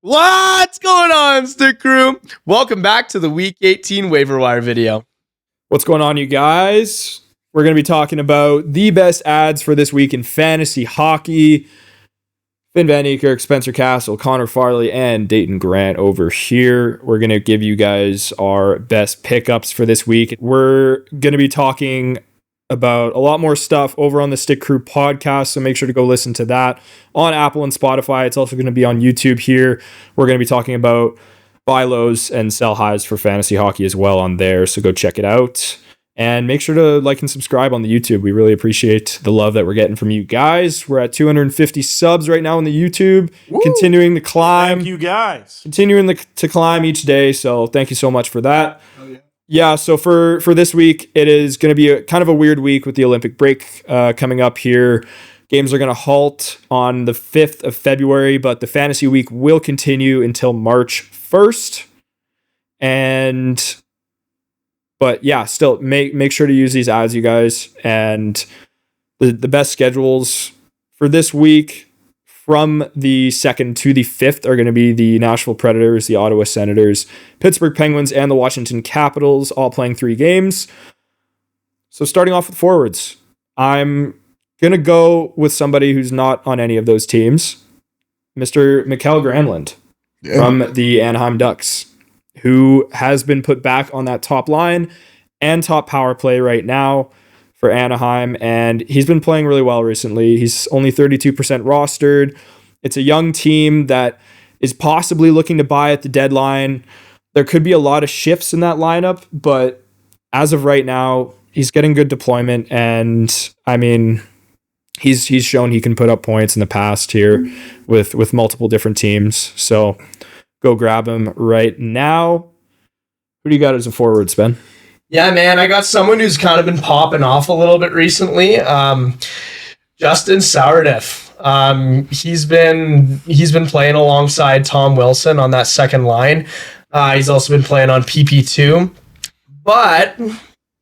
What's going on, Stick Crew? Welcome back to the Week 18 waiver wire video. What's going on, you guys? We're going to be talking about the best ads for this week in fantasy hockey. Finn Van Niekerk, Spencer Castle, Connor Farley, and Dayton Grant over here. We're going to give you guys our best pickups for this week. We're going to be talking about a lot more stuff over on the Stick Crew podcast, so make sure to go listen to that on Apple and Spotify. It's also going to be on YouTube here. We're going to be talking about buy lows and sell highs for fantasy hockey as well on there, so go check it out. And make sure to like and subscribe on the YouTube. We really appreciate the love that we're getting from you guys. We're at 250 subs right now on the YouTube. Woo! Continuing to climb. Thank you, guys. Continuing to climb each day, so thank you so much for that. Oh, yeah. Yeah, so for this week, it is going to be kind of a weird week with the Olympic break coming up here. Games are going to halt on the 5th of February, but the fantasy week will continue until March 1st. But yeah, still make sure to use these ads, you guys. And the best schedules for this week from the 2nd to the 5th are going to be the Nashville Predators, the Ottawa Senators, Pittsburgh Penguins, and the Washington Capitals, all playing 3 games. So starting off with forwards, I'm going to go with somebody who's not on any of those teams, Mr. Mikael Granlund from the Anaheim Ducks, who has been put back on that top line and top power play right now for Anaheim, and he's been playing really well recently. He's only 32% rostered. It's a young team that is possibly looking to buy at the deadline. There could be a lot of shifts in that lineup, but as of right now, he's getting good deployment, and I mean, he's shown he can put up points in the past here with multiple different teams. So go grab him right now. Who do you got as a forward, Spen? Yeah, man, I got someone who's kind of been popping off a little bit recently. Justin Sourdiff. He's been playing alongside Tom Wilson on that second line. He's also been playing on PP2. But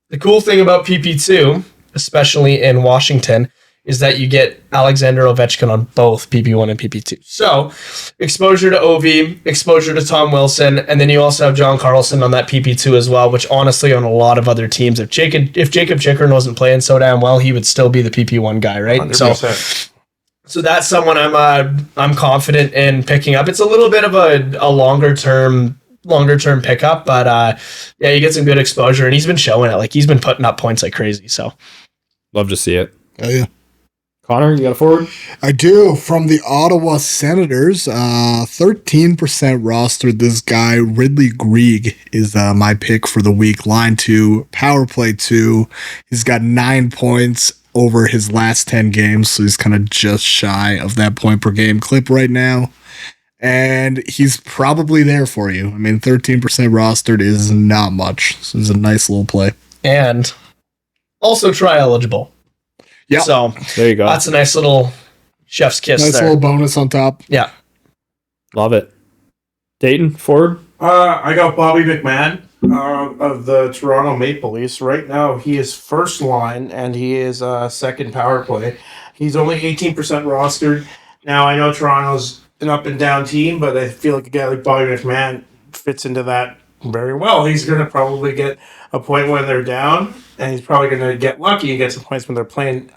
the cool thing about PP2, especially in Washington, is that you get Alexander Ovechkin on both PP1 and PP2. So, exposure to Ovi, exposure to Tom Wilson, and then you also have John Carlson on that PP2 as well, which honestly on a lot of other teams, if Jacob Chikrin wasn't playing so damn well, he would still be the PP1 guy, right? 100%. So that's someone I'm confident in picking up. It's a little bit of a longer term pickup, but yeah, you get some good exposure, and he's been showing it. Like, he's been putting up points like crazy. So love to see it. Oh yeah. Connor, you got a forward? I do. From the Ottawa Senators, 13% rostered. This guy, Ridley Greig, is my pick for the week. Line 2, power play 2. He's got 9 points over his last 10 games, so he's kind of just shy of that point per game clip right now. And he's probably there for you. I mean, 13% rostered is not much. So it's a nice little play. And also try eligible. Yeah. So there you go. That's a nice little chef's kiss. Nice little bonus on top. Yeah. Love it. Dayton, forward? I got Bobby McMahon of the Toronto Maple Leafs. Right now, he is first line, and he is second power play. He's only 18% rostered. Now, I know Toronto's an up-and-down team, but I feel like a guy like Bobby McMahon fits into that very well. He's going to probably get a point when they're down, and he's probably going to get lucky and get some points when they're playing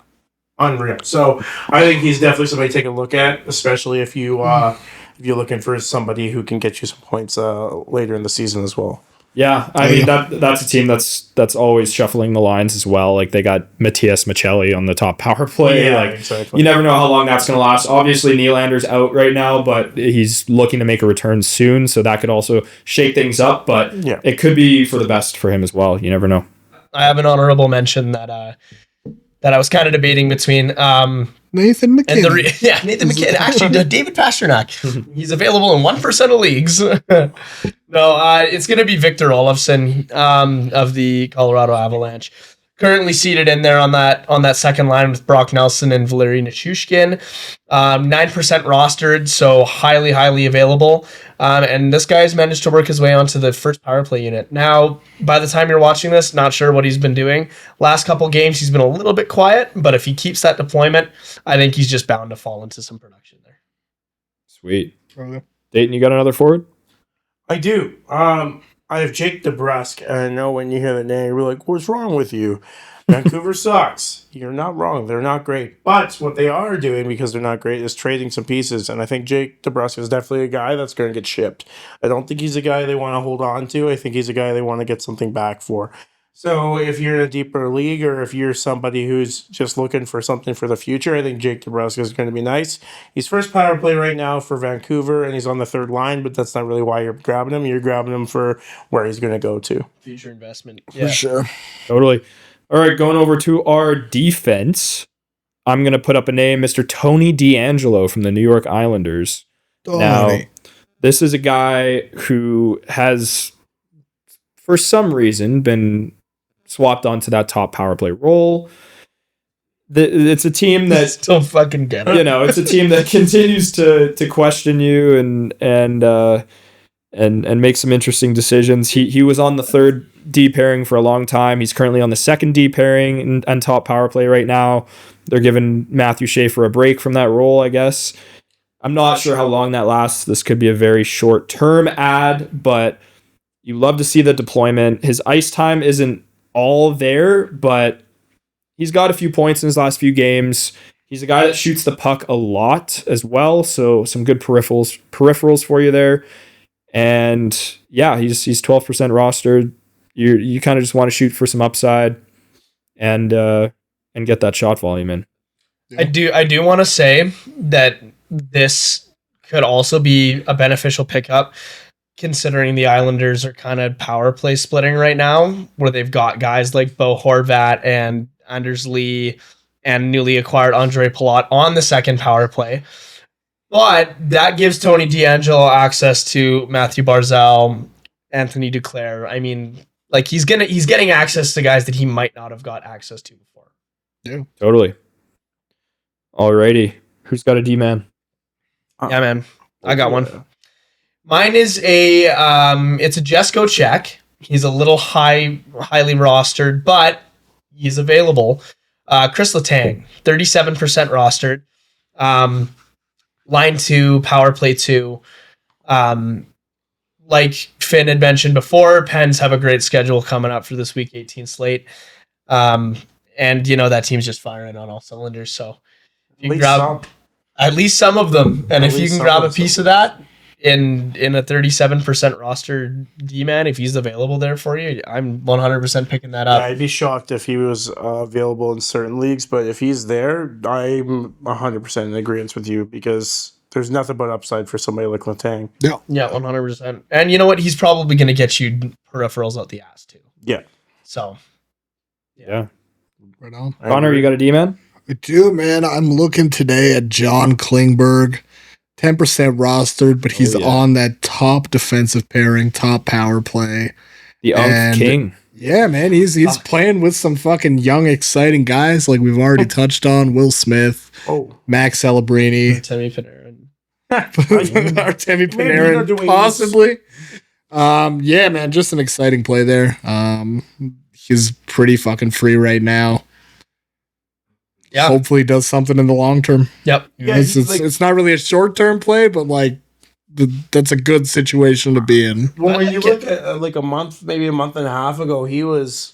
unreal. So I think he's definitely somebody to take a look at, especially if you're looking for somebody who can get you some points later in the season as well. Yeah, I mean that's a team that's always shuffling the lines as well. Like, they got Matthias Michelli on the top power play. Yeah, like, exactly. You never know how long that's going to last. Obviously, Nylander's out right now, but he's looking to make a return soon, so that could also shake things up. But yeah, it could be for the best for him as well. You never know. I have an honorable mention that I was kind of debating between Nathan McKinnon. Nathan McKinnon. Actually, David Pasternak. He's available in 1% of leagues. No, it's going to be Victor Olofsson of the Colorado Avalanche. Currently seated in there on that second line with Brock Nelson and Valeri Nichushkin. 9% rostered, so highly available. And this guy's managed to work his way onto the first power play unit. Now, by the time you're watching this, not sure what he's been doing. Last couple games, he's been a little bit quiet, but if he keeps that deployment, I think he's just bound to fall into some production there. Sweet. Dayton, you got another forward? I do. I have Jake DeBrusk, and I know when you hear the name, you're like, "What's wrong with you?" Vancouver sucks. You're not wrong. They're not great. But what they are doing, because they're not great, is trading some pieces. And I think Jake DeBrusk is definitely a guy that's going to get shipped. I don't think he's a guy they want to hold on to. I think he's a guy they want to get something back for. So if you're in a deeper league, or if you're somebody who's just looking for something for the future, I think Jake DeBrusk is going to be nice. He's first power play right now for Vancouver, and he's on the third line, but that's not really why you're grabbing him. You're grabbing him for where he's going to go to. Future investment. For sure. Totally. All right, going over to our defense. I'm going to put up a name, Mr. Tony DeAngelo from the New York Islanders. Now, this is a guy who has, for some reason, been swapped onto that top power play role. It's a team that still fucking get it. It's a team that continues to question you and make some interesting decisions. He was on the third D pairing for a long time. He's currently on the second D pairing and top power play right now. They're giving Matthew Schaefer a break from that role, I guess. I'm not sure how long that lasts. This could be a very short term ad, but you love to see the deployment. His ice time isn't all there, but he's got a few points in his last few games. He's a guy that shoots the puck a lot as well, so some good peripherals for you there. And yeah, he's 12% rostered. You kind of just want to shoot for some upside and get that shot volume in. I do want to say that this could also be a beneficial pickup, considering the Islanders are kind of power play splitting right now, where they've got guys like Bo Horvat and Anders Lee and newly acquired Andre Palat on the second power play. But that gives Tony DeAngelo access to Matthew Barzal, Anthony Duclair. I mean, like he's getting access to guys that he might not have got access to before. Yeah. Totally. Alrighty. Who's got a D-man? Yeah, man. I got one. Mine is it's a Jesko check. He's a little highly rostered, but he's available. Chris Letang, 37% rostered. Line 2, power play 2. Like Finn had mentioned before, Pens have a great schedule coming up for this week 18 slate. And that team's just firing on all cylinders. So you can grab at least some of them. And if you can grab a piece of that in a 37% roster D-man, if he's available there for you, I'm 100% picking that up. Yeah, I'd be shocked if he was available in certain leagues, but if he's there, I'm 100% in agreement with you, because there's nothing but upside for somebody like Letang. Yeah. Yeah, 100%. And you know what? He's probably going to get you peripherals out the ass too. Yeah. So. Yeah. Right on. Connor, you got a D-man? I do, man. I'm looking today at John Klingberg. 10% rostered, but he's on that top defensive pairing, top power play. The King. Yeah, man. He's playing with some fucking young, exciting guys like we've already touched on. Will Smith, Max Celebrini, Artemi Panarin. Artemi Panarin, possibly. Yeah, man. Just an exciting play there. He's pretty fucking free right now. Yeah. Hopefully does something in the long term. Yep. Yeah, It's not really a short term play, but like that's a good situation to be in. Well, when you look at like a month and a half ago, he was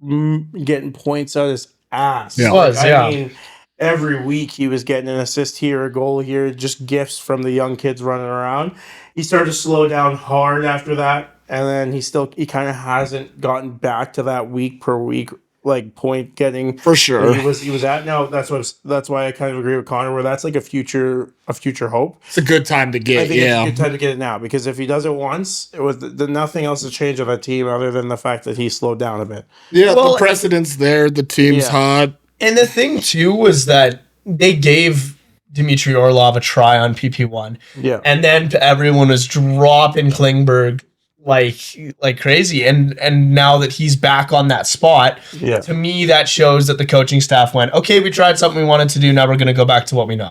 getting points out his ass. Yeah. I mean, every week he was getting an assist here, a goal here, just gifts from the young kids running around. He started to slow down hard after that, and then he kind of hasn't gotten back to that week per week like point getting for sure. He was at now. That's why I kind of agree with Connor, where that's like a future hope. It's a good time to get. I think it's a good time to get it now, because if he does it once, it was nothing else has changed on that team other than the fact that he slowed down a bit. Yeah, the precedent's there. The team's hot. And the thing too was that they gave Dmitry Orlov a try on PP1. Yeah, and then everyone was dropping Klingberg like crazy, and now that he's back on that spot, to me that shows that the coaching staff went, okay, we tried something we wanted to do, now we're going to go back to what we know.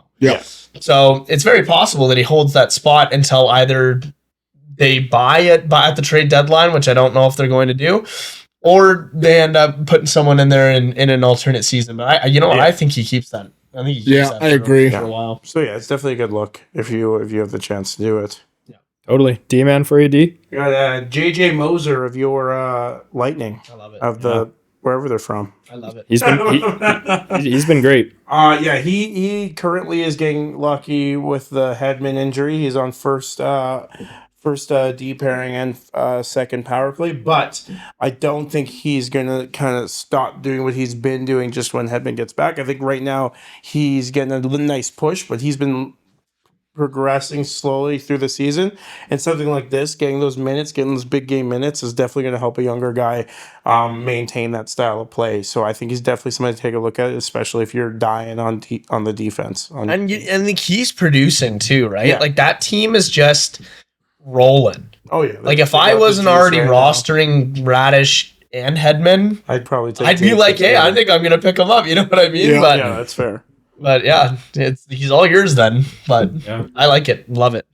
So it's very possible that he holds that spot until either they buy at the trade deadline, which I don't know if they're going to do, or they end up putting someone in there in an alternate season. But I think he keeps that. I think he keeps that I agree. for a while. So it's definitely a good look if you have the chance to do it. Totally. D-man for you, D? You got JJ Moser of your Lightning, I love it. of the wherever they're from. I love it. He's been great. Yeah, he currently is getting lucky with the Hedman injury. He's on first D pairing and second power play, but I don't think he's gonna kind of stop doing what he's been doing just when Hedman gets back. I think right now he's getting a nice push, but he's been progressing slowly through the season, and something like this, getting those minutes, getting those big game minutes, is definitely going to help a younger guy maintain that style of play. So I think he's definitely somebody to take a look at, especially if you're dying on the defense. And he's producing too, right? Yeah. Like that team is just rolling. Oh yeah, Like if I wasn't already rostering Radish and Hedman, I'd probably take. I'd be like, hey, I think I'm gonna pick him up. You know what I mean? Yeah. But yeah, that's fair. But yeah, he's all yours then. But Yeah. I like it, love it.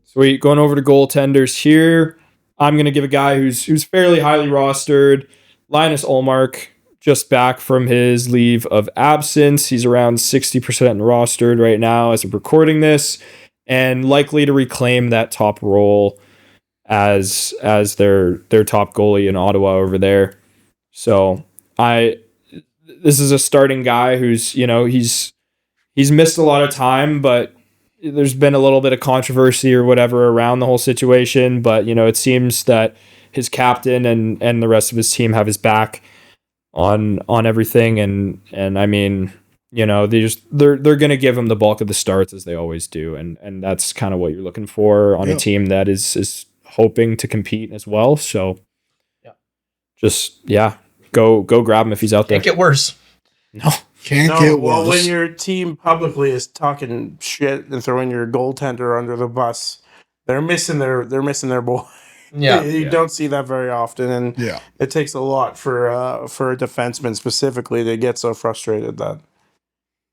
Sweet. Going over to goaltenders here. I'm going to give a guy who's fairly highly rostered. Linus Ullmark, just back from his leave of absence. He's around 60% rostered right now as of recording this, and likely to reclaim that top role as their top goalie in Ottawa over there. So this is a starting guy who's, he's missed a lot of time, but there's been a little bit of controversy or whatever around the whole situation. But, it seems that his captain and the rest of his team have his back on everything. And I mean, they're going to give him the bulk of the starts as they always do. And that's kind of what you're looking for on a team that is hoping to compete as well. So go grab him if he's out there. Can't get worse. No. Can't get Well, worse. when your team publicly is talking shit and throwing your goaltender under the bus, they're missing their boy. Yeah. You don't see that very often, and it takes a lot for a defenseman specifically to get so frustrated that.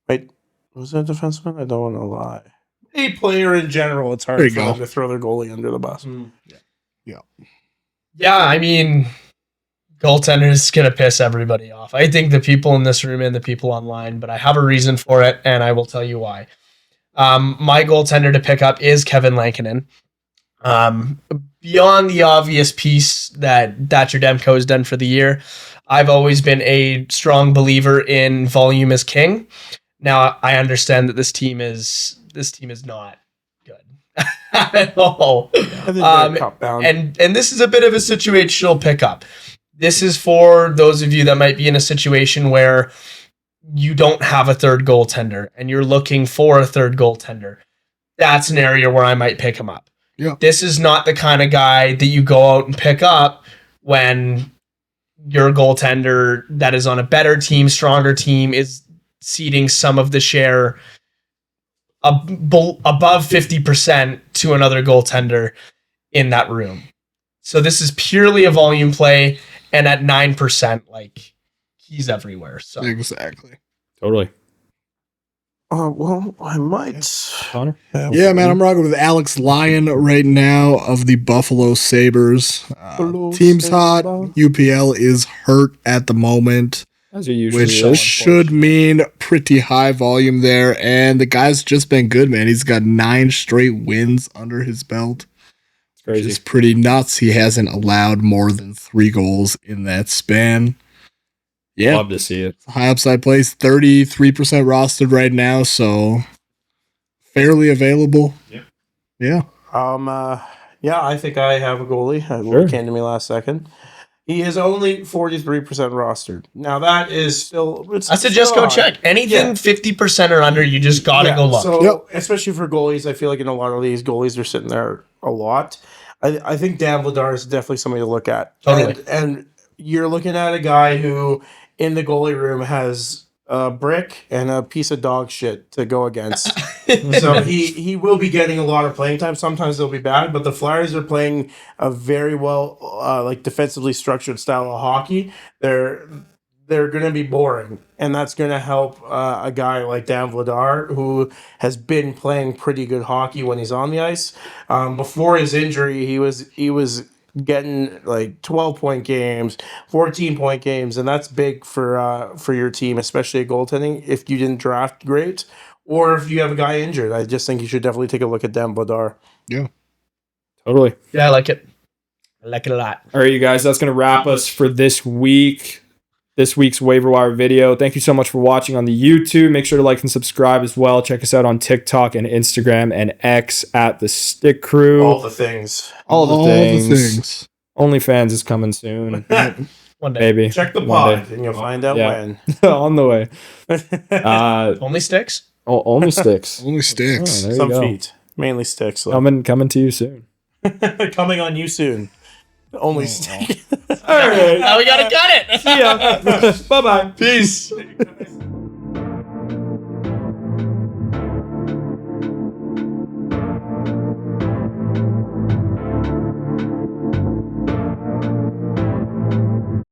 Wait, was that a defenseman? I don't want to lie. A player in general, it's hard for them to throw their goalie under the bus. Yeah, I mean, goaltender is going to piss everybody off. I think the people in this room and the people online, but I have a reason for it, and I will tell you why. My goaltender to pick up is Kevin Lankinen. Beyond the obvious piece that Thatcher Demko has done for the year, I've always been a strong believer in volume is king. Now, I understand that this team is not good at all. And this is a bit of a situational pickup. This is for those of you that might be in a situation where you don't have a third goaltender and you're looking for a third goaltender. That's an area where I might pick him up. Yeah. This is not the kind of guy that you go out and pick up when your goaltender that is on a better team, stronger team, is ceding some of the share above 50% to another goaltender in that room. So this is purely a volume play, and at 9%, like, he's everywhere. So Exactly. Totally. Well, I might. Connor? Yeah, man, I'm rocking with Alex Lyon right now of the Buffalo Sabres. Team's hot. UPL is hurt at the moment, As it usually which is. should mean pretty high volume there. And the guy's just been good, man. He's got 9 straight wins under his belt. It's crazy. It's pretty nuts. He hasn't allowed more than 3 goals in that span. Yeah. Love to see it. High upside plays, 33% rostered right now, so fairly available. Yeah. I think I have a goalie. It came to me last second. He is only 43% rostered. Now that is still. I said just go check. Anything 50% or under, you just gotta go look. So especially for goalies, I feel like in a lot of these goalies are sitting there a lot. I think Dan Vladar is definitely somebody to look at. Totally. And you're looking at a guy who in the goalie room has a brick and a piece of dog shit to go against. So he will be getting a lot of playing time. Sometimes they'll be bad, but the Flyers are playing a very well, defensively structured style of hockey. They're going to be boring, and that's going to help a guy like Dan Vladar, who has been playing pretty good hockey when he's on the ice. Before his injury, he was getting like 12-point games, 14-point games, and that's big for your team, especially at goaltending. If you didn't draft great, or if you have a guy injured, I just think you should definitely take a look at Dan Vladar. Yeah. Totally. Yeah, I like it. I like it a lot. All right, you guys, that's going to wrap us for this week. This week's waiver wire video. Thank you so much for watching on the YouTube. Make sure to like and subscribe as well. Check us out on TikTok and Instagram and X at the Stick Crew. All the things. All the things. OnlyFans is coming soon. One day. Maybe. Check the One pod day. and you'll find out Yeah. when. On the way. Only sticks? Only sticks. Only sticks. Oh, there Some you go. feet. Mainly sticks. though. Coming to you soon. Coming on you soon. Only stick. All right. Now we gotta cut it. See ya. Bye-bye. Peace.